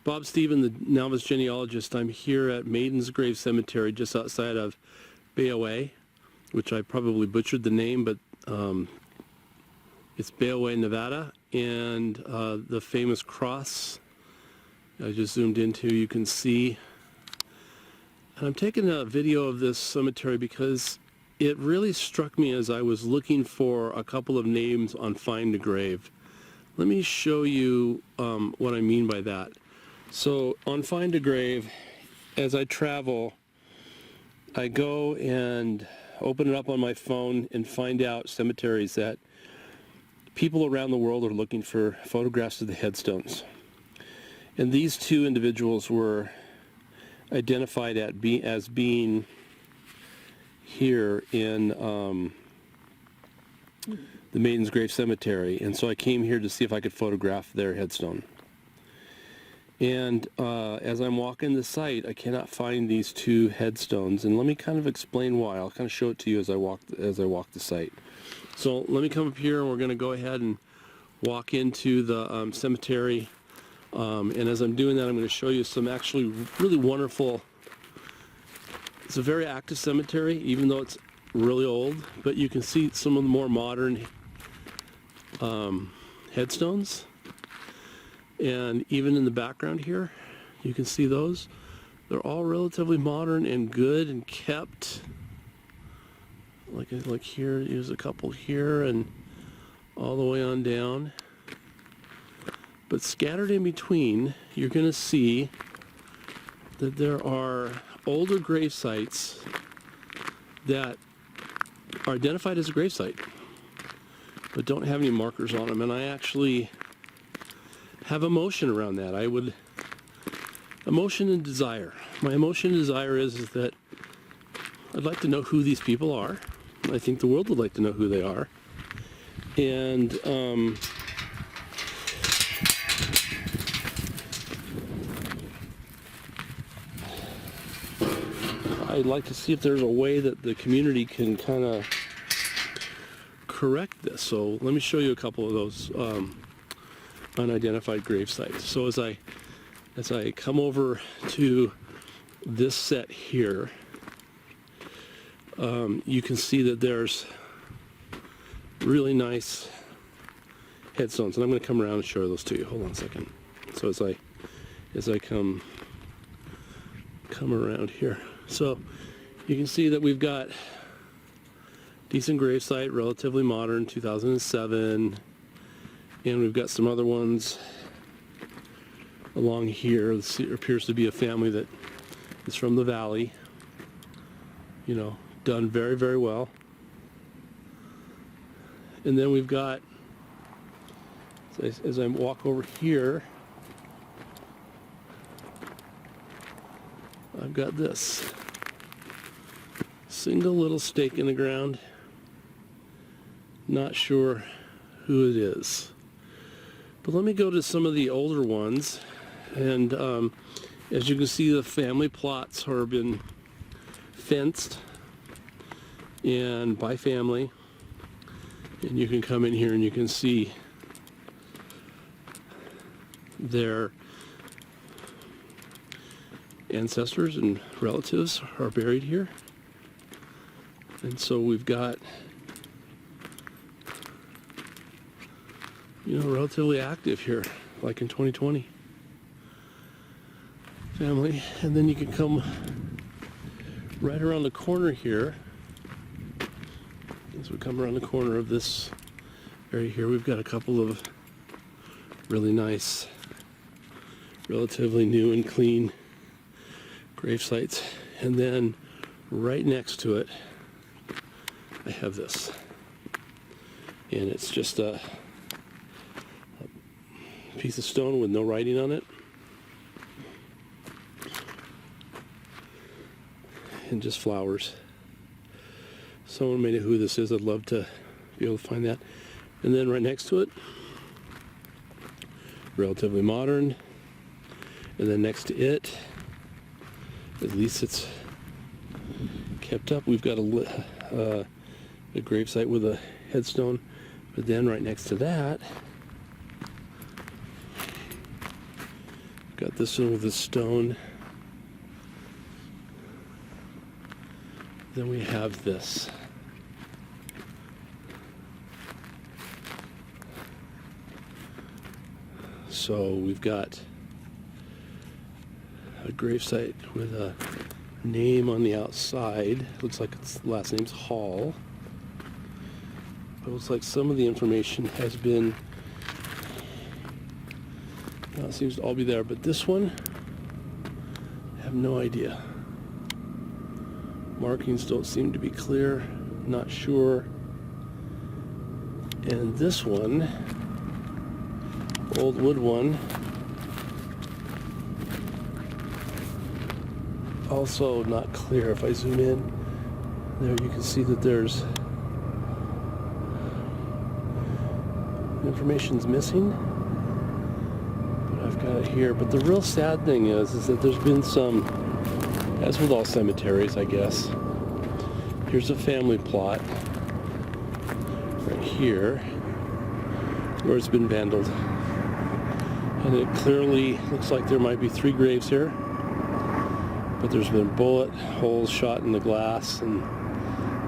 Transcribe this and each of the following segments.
Bob Stephen, the novice genealogist. I'm here at Maidens Grave Cemetery just outside of Bayaway, which I probably butchered the name, but it's Bayaway, Nevada, and the famous cross I just zoomed into, you can see. And I'm taking a video of this cemetery because it really struck me as I was looking for a couple of names on Find a Grave. Let me show you what I mean by that. So on Find a Grave, as I travel, I go and open it up on my phone and find out cemeteries that people around the world are looking for photographs of the headstones. And these two individuals were identified as being here in the Maidens Grave Cemetery, and so I came here to see if I could photograph their headstone. And as I'm walking the site, I cannot find these two headstones, and let me kind of explain why. I'll kind of show it to you as I walk the site. So let me come up here, and we're going to go ahead and walk into the cemetery. And as I'm doing that, I'm going to show you some actually really wonderful. It's a very active cemetery, even though it's really old, but you can see some of the more modern headstones. And even in the background here, you can see those. They're all relatively modern and good and kept. Like here, there's a couple here and all the way on down. But scattered in between, you're going to see that there are older grave sites that are identified as a grave site, but don't have any markers on them. And I actually have emotion around that. Emotion and desire. My emotion and desire is that I'd like to know who these people are. I think the world would like to know who they are. And I'd like to see if there's a way that the community can kind of correct this. So let me show you a couple of those unidentified grave sites. So as I come over to this set here, you can see that there's really nice headstones, and I'm going to come around and show those to you. Hold on a second. So as I come around here, so you can see that we've got decent grave site, relatively modern, 2007. And we've got some other ones along here. This appears to be a family that is from the valley. You know, done very, very well. And then we've got, as I walk over here, I've got this single little stake in the ground. Not sure who it is. But let me go to some of the older ones, and as you can see, the family plots have been fenced and by family, and you can come in here and you can see their ancestors and relatives are buried here. And so we've got, you know, relatively active here, like in 2020. Family. And then you can come right around the corner here. As we come around the corner of this area here, we've got a couple of really nice, relatively new and clean grave sites. And then right next to it, I have this. And it's just a piece of stone with no writing on it, and just flowers. Someone may know who this is. I'd love to be able to find that. And then right next to it, relatively modern, and then next to it, at least it's kept up, we've got a gravesite with a headstone. But then right next to that, Got this one with a stone. Then we have this. So we've got a gravesite with a name on the outside. Looks like its last name's Hall. But it looks like some of the information has been, well, it seems to all be there, but this one, I have no idea. Markings don't seem to be clear, not sure. And this one, old wood one, also not clear. If I zoom in, there you can see that there's information's missing, but I've got it here. But the real sad thing is that there's been some, as with all cemeteries, I guess. Here's a family plot right here where it's been vandaled. And it clearly looks like there might be 3 graves here, but there's been bullet holes shot in the glass, and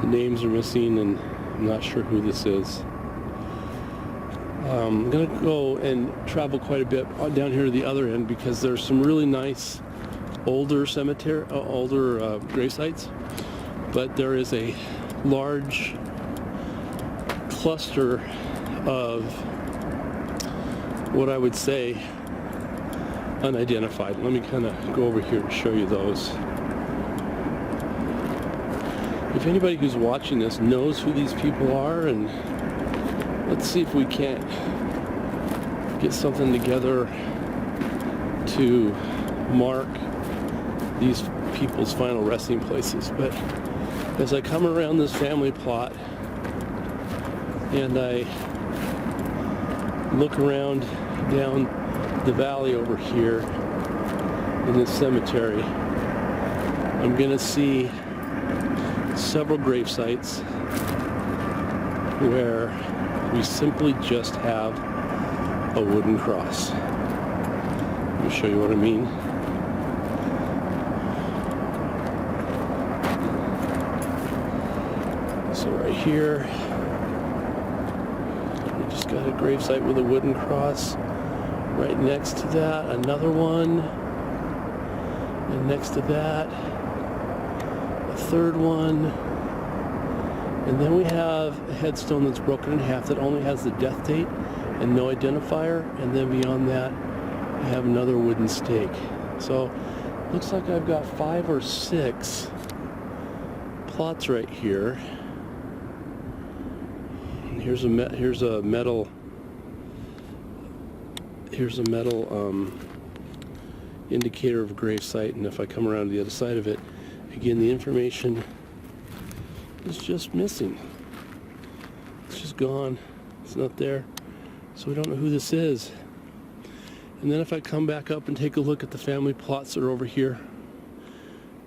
the names are missing, and I'm not sure who this is. I'm going to go and travel quite a bit down here to the other end because there's some really nice older grave sites, but there is a large cluster of what I would say unidentified. Let me kind of go over here and show you those. If anybody who's watching this knows who these people are, and let's see if we can't get something together to mark these people's final resting places. But as I come around this family plot and I look around down the valley over here in this cemetery, I'm going to see several grave sites where we simply just have a wooden cross. Let me show you what I mean. So right here, we just got a gravesite with a wooden cross. Right next to that, another one. And next to that, a third one. And then we have a headstone that's broken in half that only has the death date and no identifier. And then beyond that, we have another wooden stake. So looks like I've got 5 or 6 plots right here. Here's a metal indicator of a grave site, and if I come around to the other side of it, again, the information is just missing. It's just gone. It's not there. So we don't know who this is. And then if I come back up and take a look at the family plots that are over here,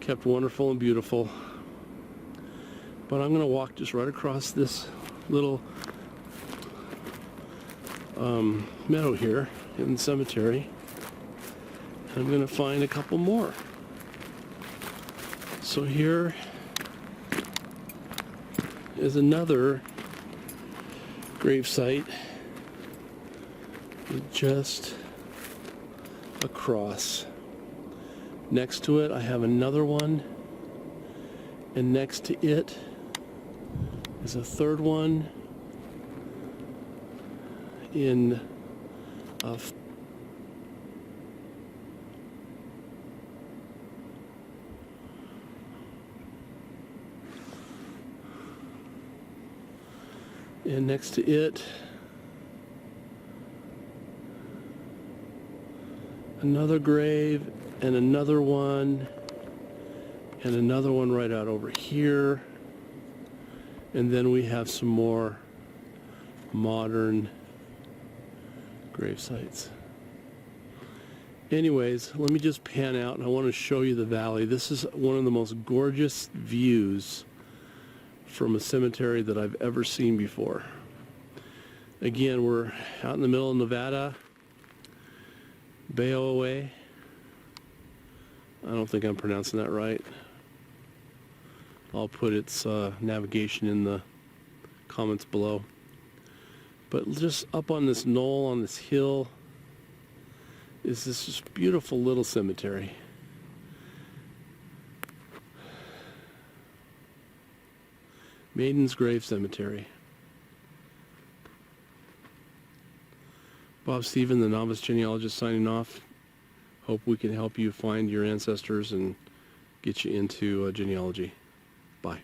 kept wonderful and beautiful. But I'm going to walk just right across this little meadow here in the cemetery. I'm going to find a couple more. So here is another grave site with just a cross. Next to it I have another one, and next to it is a third one in a and next to it another grave, and another one, and another one right out over here. And then we have some more modern grave sites. Anyways, let me just pan out, and I want to show you the valley. This is one of the most gorgeous views from a cemetery that I've ever seen before. Again, we're out in the middle of Nevada, Bay away, I don't think I'm pronouncing that right. I'll put its navigation in the comments below. But just up on this knoll, on this hill, is this just beautiful little cemetery. Maidens Grave Cemetery. Bob Stephen, the novice genealogist, signing off. Hope we can help you find your ancestors and get you into genealogy. Bye.